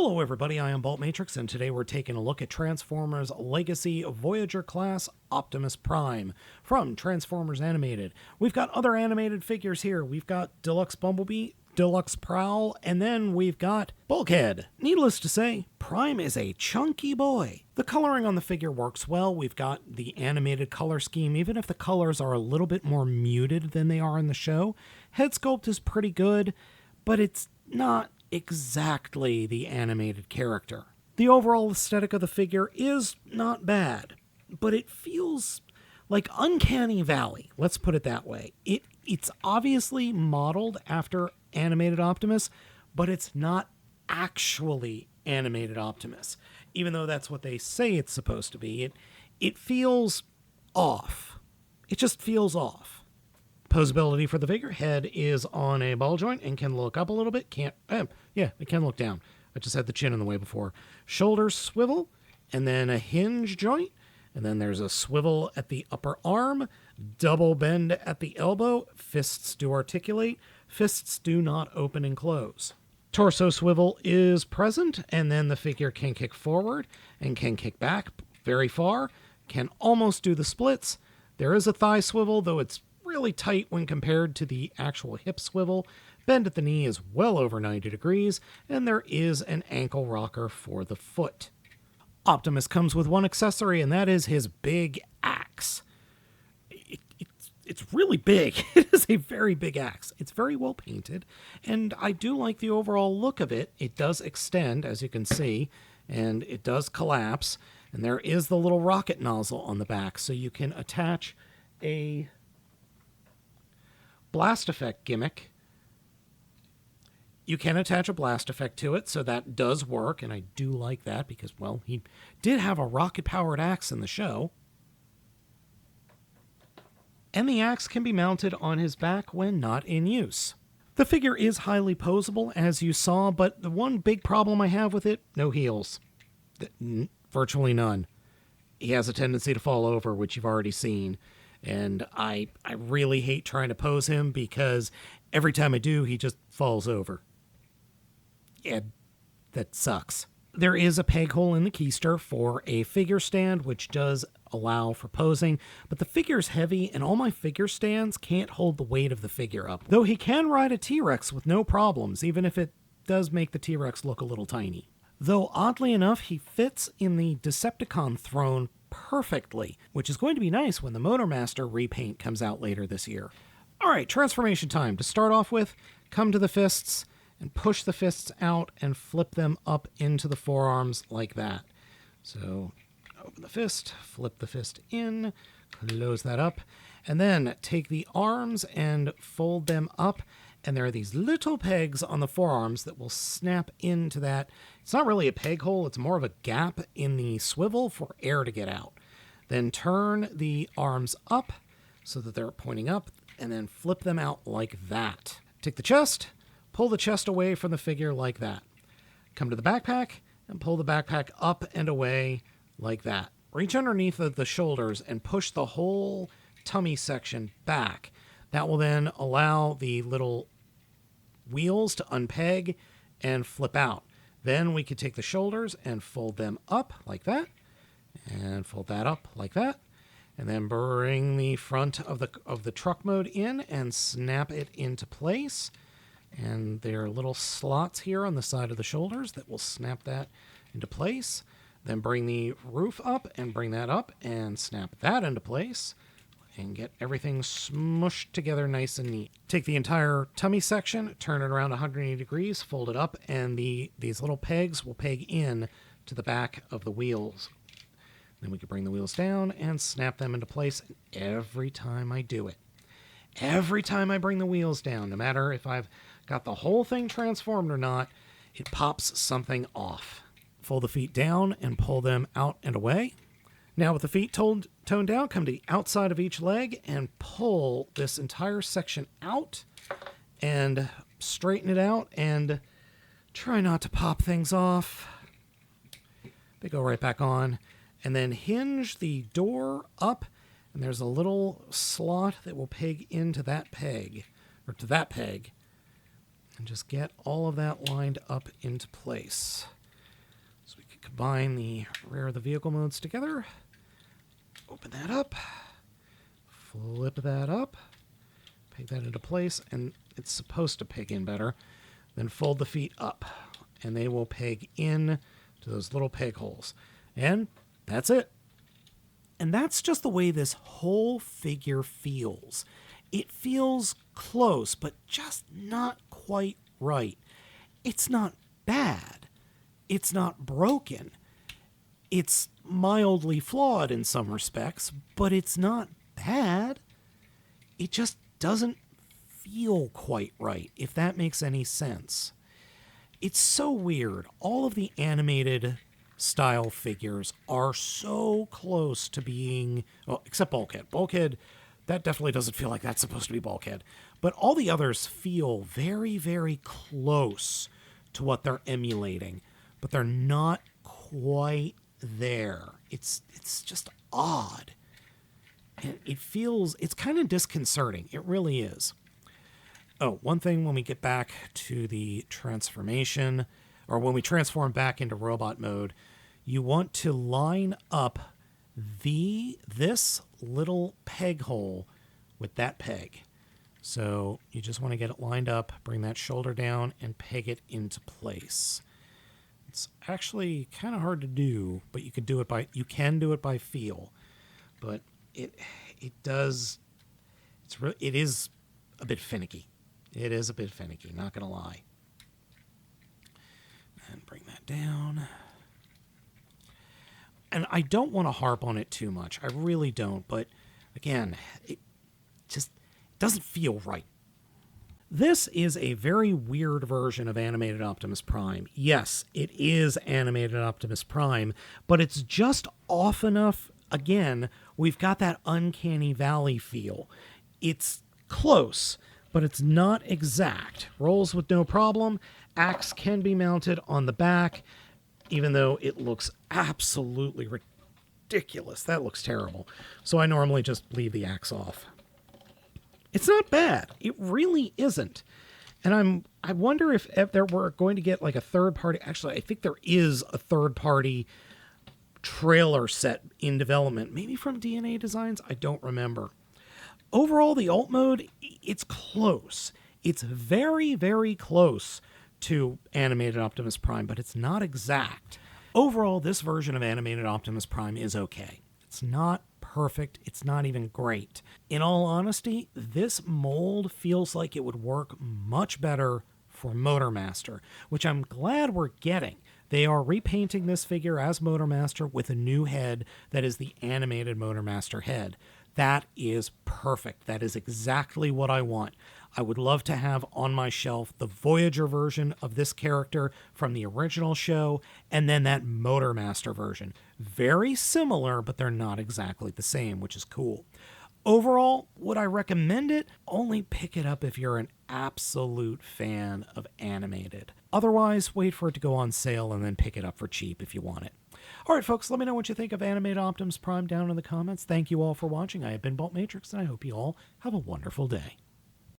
Hello everybody, I am Baltmatrix, and today we're taking a look at Transformers Legacy Voyager class Optimus Prime from Transformers Animated. We've got other animated figures here. We've got Deluxe Bumblebee, Deluxe Prowl, and then we've got Bulkhead. Needless to say, Prime is a chunky boy. The coloring on the figure works well. We've got the animated color scheme, even if the colors are a little bit more muted than they are in the show. Head sculpt is pretty good, but it's not exactly the animated character. The overall aesthetic of the figure is not bad, but it feels like Uncanny Valley, let's put it that way. It's obviously modeled after animated Optimus, but it's not actually animated Optimus, even though that's what they say it's supposed to be. It feels off. It just feels off. Posability for the figure. Head is on a ball joint and can look up a little bit. It can look down. I just had the chin in the way before. Shoulders swivel, and then a hinge joint, and then there's a swivel at the upper arm, double bend at the elbow. Fists do articulate. Fists do not open and close. Torso swivel is present, and then the figure can kick forward and can kick back very far, can almost do the splits. There is a thigh swivel, though it's really tight when compared to the actual hip swivel. Bend at the knee is well over 90 degrees, and there is an ankle rocker for the foot. Optimus comes with one accessory, and that is his big axe. It's really big. It is a very big axe. It's very well painted, and I do like the overall look of it. It does extend, as you can see, and it does collapse, and there is the little rocket nozzle on the back, so you can attach a blast effect gimmick. You can attach a blast effect to it, so that does work, and I do like that because, well, he did have a rocket-powered axe in the show. And the axe can be mounted on his back when not in use. The figure is highly posable, as you saw, but the one big problem I have with it, no heels. Virtually none. He has a tendency to fall over, which you've already seen. And I really hate trying to pose him because every time I do, he just falls over. Yeah, that sucks. There is a peg hole in the keister for a figure stand, which does allow for posing, but the figure's heavy and all my figure stands can't hold the weight of the figure up. Though he can ride a T-Rex with no problems, even if it does make the T-Rex look a little tiny. Though oddly enough, he fits in the Decepticon throne perfectly, which is going to be nice when the Motormaster repaint comes out later this year. Alright, transformation time. To start off with, come to the fists and push the fists out and flip them up into the forearms like that. So, open the fist, flip the fist in, close that up, and then take the arms and fold them up, and there are these little pegs on the forearms that will snap into that. It's not really a peg hole, it's more of a gap in the swivel for air to get out. Then turn the arms up so that they're pointing up, and then flip them out like that. Take the chest, pull the chest away from the figure like that. Come to the backpack, and pull the backpack up and away like that. Reach underneath the shoulders and push the whole tummy section back. That will then allow the little wheels to unpeg and flip out. Then we could take the shoulders and fold them up like that, and fold that up like that, and then bring the front of the truck mode in and snap it into place. And there are little slots here on the side of the shoulders that will snap that into place. Then bring the roof up and bring that up and snap that into place and get everything smushed together nice and neat. Take the entire tummy section, turn it around 180 degrees, fold it up, and these little pegs will peg in to the back of the wheels. Then we can bring the wheels down and snap them into place. And every time I do it, every time I bring the wheels down, no matter if I've got the whole thing transformed or not, it pops something off. Fold the feet down and pull them out and away. Now with the feet toned down, come to the outside of each leg and pull this entire section out and straighten it out and try not to pop things off. They go right back on. And then hinge the door up, and there's a little slot that will peg into that peg, or to that peg. And just get all of that lined up into place. combine the rear of the vehicle modes together. Open that up. Flip that up. Peg that into place, and it's supposed to peg in better. Then fold the feet up, and they will peg in to those little peg holes. And that's it. And that's just the way this whole figure feels. It feels close, but just not quite right. It's not bad. It's not broken. It's mildly flawed in some respects, but it's not bad. It just doesn't feel quite right, if that makes any sense. It's so weird. All of the animated style figures are so close to being, well, except Bulkhead. Bulkhead, that definitely doesn't feel like that's supposed to be Bulkhead. But all the others feel very, very close to what they're emulating, but they're not quite there. It's just odd. And it's kind of disconcerting. It really is. Oh, one thing when we get back to the transformation, or when we transform back into robot mode, you want to line up this little peg hole with that peg. So you just want to get it lined up, bring that shoulder down, and peg it into place. It's actually kind of hard to do, but you can do it by feel. But it is a bit finicky. It is a bit finicky, not going to lie. And bring that down. And I don't want to harp on it too much. I really don't. But again, it just doesn't feel right. This is a very weird version of animated Optimus Prime. Yes, it is animated Optimus Prime, but it's just off enough. Again, we've got that uncanny valley feel. It's close, but it's not exact. Rolls with no problem. Axe can be mounted on the back, even though it looks absolutely ridiculous. That looks terrible. So I normally just leave the axe off. It's not bad. It really isn't. And I wonder if there were going to get like a third party. Actually, I think there is a third party trailer set in development, maybe from DNA Designs. I don't remember. Overall, the alt mode, it's close. It's very, very close to animated Optimus Prime, but it's not exact. Overall, this version of animated Optimus Prime is okay. It's not perfect. It's not even great. In all honesty, this mold feels like it would work much better for Motormaster, which I'm glad we're getting. They are repainting this figure as Motormaster with a new head that is the animated Motormaster head. That is perfect. That is exactly what I want. I would love to have on my shelf the Voyager version of this character from the original show, and then that Motormaster version. Very similar, but they're not exactly the same, which is cool. Overall, would I recommend it? Only pick it up if you're an absolute fan of animated. Otherwise, wait for it to go on sale and then pick it up for cheap if you want it. All right, folks, let me know what you think of animated Optimus Prime down in the comments. Thank you all for watching. I have been Baltmatrix, and I hope you all have a wonderful day.